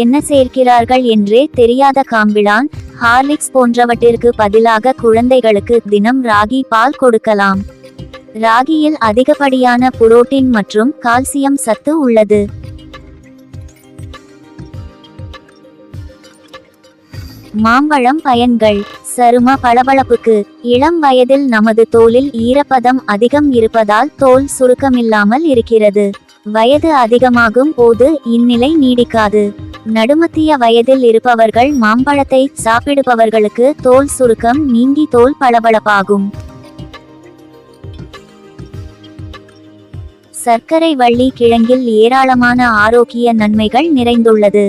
என்ன சேர்க்கிறார்கள் என்றே தெரியாத காம்பிளான், ஹார்லிக்ஸ் போன்றவற்றிற்கு பதிலாக குழந்தைகளுக்கு தினம் ராகி பால் கொடுக்கலாம். ராகியில் அதிகப்படியான புரோட்டீன் மற்றும் கால்சியம் சத்து உள்ளது. மாம்பழம் பயன்கள். சரும பளபளப்புக்கு. இளம் வயதில் நமது தோலில் ஈரப்பதம் அதிகம் இருப்பதால் தோல் சுருக்கமில்லாமல் இருக்கிறது. வயது அதிகமாகும் போது இந்நிலை நீடிக்காது. நடுமத்திய வயதில் இருப்பவர்கள் மாம்பழத்தை சாப்பிடுபவர்களுக்கு தோல் சுருக்கம் நீங்கி தோல் பளபளப்பாகும். சர்க்கரை வள்ளி கிழங்கில் ஏராளமான ஆரோக்கிய நன்மைகள் நிறைந்துள்ளது.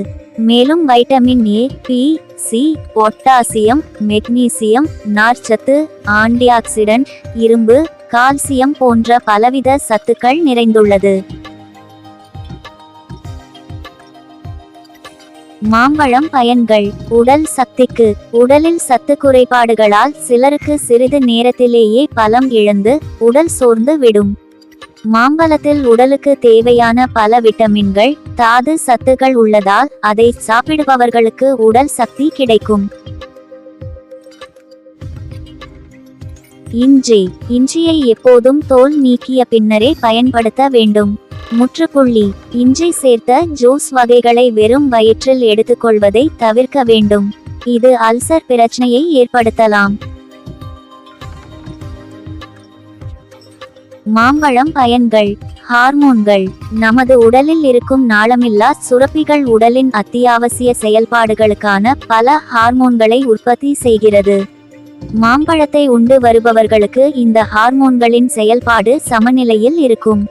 மேலும் vitamin A, B, C, potassium, magnesium, நார்ச்சத்து, ஆன்டிஆக்சிடென்ட், இரும்பு, கால்சியம் போன்ற பலவித சத்துக்கள் நிறைந்துள்ளது. மாம்பழம் பயன்கள். உடல் சக்திக்கு. உடலில் சத்து குறைபாடுகளால் சிலருக்கு சிறிது நேரத்திலேயே பலம் இழந்து உடல் சோர்ந்து விடும். மாம்பழத்தில் உடலுக்கு தேவையான பல விட்டமின்கள், தாது சத்துக்கள் உள்ளதால் அதை சாப்பிடுபவர்களுக்கு உடல் சக்தி கிடைக்கும். இஞ்சி. இஞ்சியை எப்போதும் தோல் நீக்கிய பின்னரே பயன்படுத்த வேண்டும். முற்றுப்புள்ளி. இஞ்சி சேர்த்த ஜூஸ் வகைகளை வெறும் வயிற்றில் எடுத்துக்கொள்வதை தவிர்க்க வேண்டும். இது அல்சர் பிரச்சனையை ஏற்படுத்தலாம். மாம்பழம் பயன்கள். ஹார்மோன்கள். நமது உடலில் இருக்கும் நாளமில்லா சுரப்பிகள் உடலின் அத்தியாவசிய செயல்பாடுகளுக்கான பல ஹார்மோன்களை உற்பத்தி செய்கிறது. மாம்பழத்தை உண்டு வருபவர்களுக்கு இந்த ஹார்மோன்களின் செயல்பாடு சமநிலையில் இருக்கும்.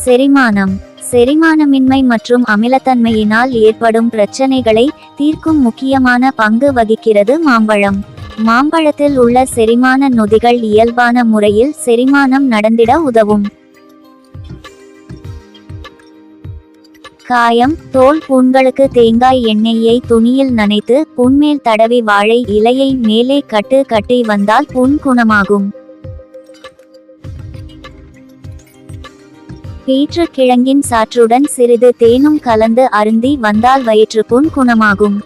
செரிமானம். செரிமானமின்மை மற்றும் அமிலத்தன்மையினால் ஏற்படும் பிரச்சனைகளை தீர்க்கும் முக்கியமான பங்கு வகிக்கிறது மாம்பழம். மாம்பழத்தில் உள்ள செரிமான நொதிகள் இயல்பான முறையில் செரிமானம் நடந்திட உதவும். காயம். தோல் புண்களுக்கு தேங்காய் எண்ணெயை துணியில் நனைத்து புண்மேல் தடவி வாழை இலையை மேலே கட்டி வந்தால் புண் குணமாகும். பீட்ரூட் கிழங்கின் சாற்றுடன் சிறிது தேனும் கலந்து அருந்தி வந்தால் வயிற்றுப்புண் குணமாகும்.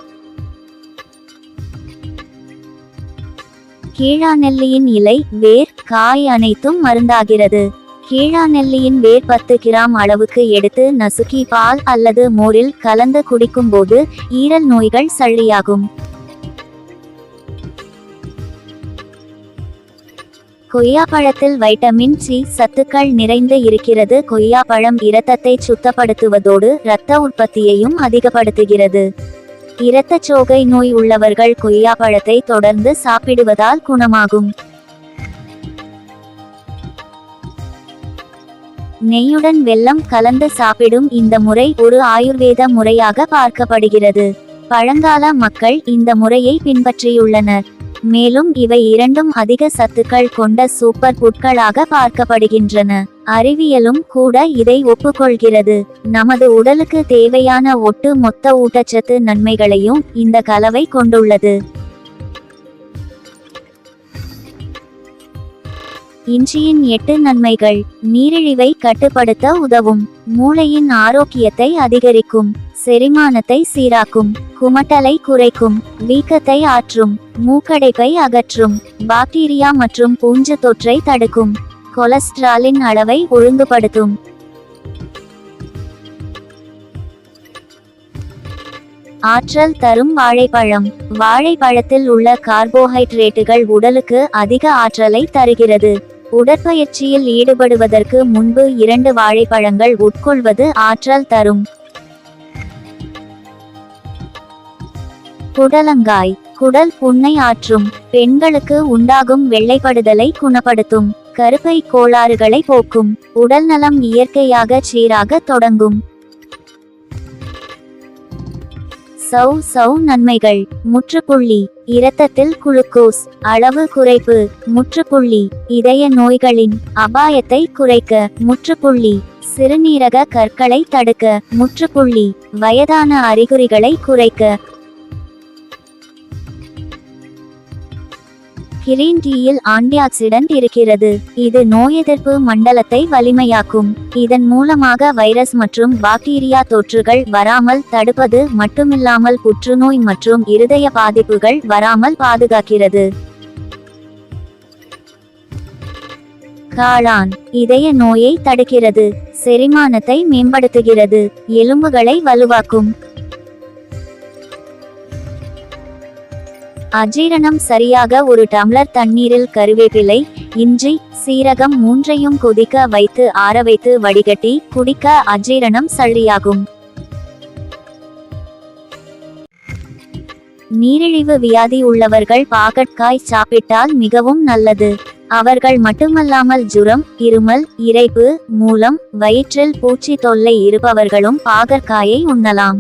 கீழாநெல்லியின் இலை, வேர், காய் அனைத்தும் மருந்தாகிறது. கீழாநெல்லியின் வேர் 10 கிராம் அளவுக்கு எடுத்து நசுக்கி பால் அல்லது மோரில் கலந்து குடிக்கும்போது ஈரல் நோய்கள் சளியாகும். கொய்யாப்பழத்தில் வைட்டமின் சி சத்துக்கள் நிறைந்து இருக்கிறது. கொய்யாப்பழம் இரத்தத்தை சுத்தப்படுத்துவதோடு இரத்த உற்பத்தியையும் அதிகப்படுத்துகிறது. இரத்தச்சோகை நோய் உள்ளவர்கள் கொய்யாப்பழத்தை தொடர்ந்து சாப்பிடுவதால் குணமாகும். நெய்யுடன் வெல்லம் கலந்து சாப்பிடும் இந்த முறை ஒரு ஆயுர்வேத முறையாக பார்க்கப்படுகிறது. பழங்கால மக்கள் இந்த முறையை பின்பற்றியுள்ளனர். மேலும் இவை இரண்டும் அதிக சத்துக்கள் கொண்ட சூப்பர் ஃபுட்களாக பார்க்கப்படுகின்றன. அறிவியலும் கூட இதை ஒப்புக்கொள்கிறது. நமது உடலுக்கு தேவையான ஒட்டு மொத்த ஊட்டச்சத்து நன்மைகளையும் இந்த கலவை கொண்டுள்ளது. இஞ்சியின் 8 நன்மைகள். நீரிழிவை கட்டுப்படுத்த உதவும். மூளையின் ஆரோக்கியத்தை அதிகரிக்கும். செரிமானத்தை சீராக்கும். குமட்டலை குறைக்கும். வீக்கத்தை ஆற்றும். மூக்கடைப்பை அகற்றும். பாக்டீரியா மற்றும் பூஞ்சை தொற்றை தடுக்கும். கொலஸ்ட்ராலின் அளவை ஒழுங்குபடுத்தும். ஆற்றல் தரும் வாழைப்பழம். வாழைப்பழத்தில் உள்ள கார்போஹைட்ரேட்டுகள் உடலுக்கு அதிக ஆற்றலை தருகிறது. உடற்பயிற்சியில் ஈடுபடுவதற்கு முன்பு 2 வாழைப்பழங்கள் உட்கொள்வது ஆற்றல் தரும். புடலங்காய். குடல் புண்ணை ஆற்றும். பெண்களுக்கு உண்டாகும் வெள்ளைப்படுதலை குணப்படுத்தும். கருப்பை கோளாறுகளை போக்கும். உடல் நலம் இயற்கையாக சீராக தொடங்கும். சௌ நன்மைகள். முற்றுப்புள்ளி. இரத்தத்தில் குளுக்கோஸ் அளவு குறைப்பு. முற்றுப்புள்ளி. இதய நோய்களின் அபாயத்தை குறைக்க. முற்றுப்புள்ளி. சிறுநீரக கற்களை தடுக்க. முற்றுப்புள்ளி. வயதான அறிகுறிகளை குறைக்க. கிரீன் டீயில் ஆன்டிஆக்சிடென்ட் இருக்கிறது. இது நோய் எதிர்ப்பு மண்டலத்தை வலிமையாக்கும். இதன் மூலமாக வைரஸ் மற்றும் பாக்டீரியா தொற்றுகள் வராமல் தடுப்பது மட்டுமில்லாமல் புற்றுநோய் மற்றும் இருதய பாதிப்புகள் வராமல் பாதுகாக்கிறது. காளான் இதய நோயை தடுக்கிறது, செரிமானத்தை மேம்படுத்துகிறது, எலும்புகளை வலுவாக்கும். அஜீரணம் சரியாக ஒரு டம்ளர் தண்ணீரில் கருவேப்பிலை, இஞ்சி, சீரகம் மூன்றையும் கொதிக்க வைத்து ஆற வைத்து வடிகட்டி குடிக்க அஜீரணம் சரியாகும். நீரிழிவு வியாதி உள்ளவர்கள் பாகற்காய் சாப்பிட்டால் மிகவும் நல்லது. அவர்கள் மட்டுமல்லாமல் ஜுரம், இருமல், இரைப்பு, மூலம், வயிற்றில் பூச்சி தொல்லை இருப்பவர்களும் பாகற்காயை உண்ணலாம்.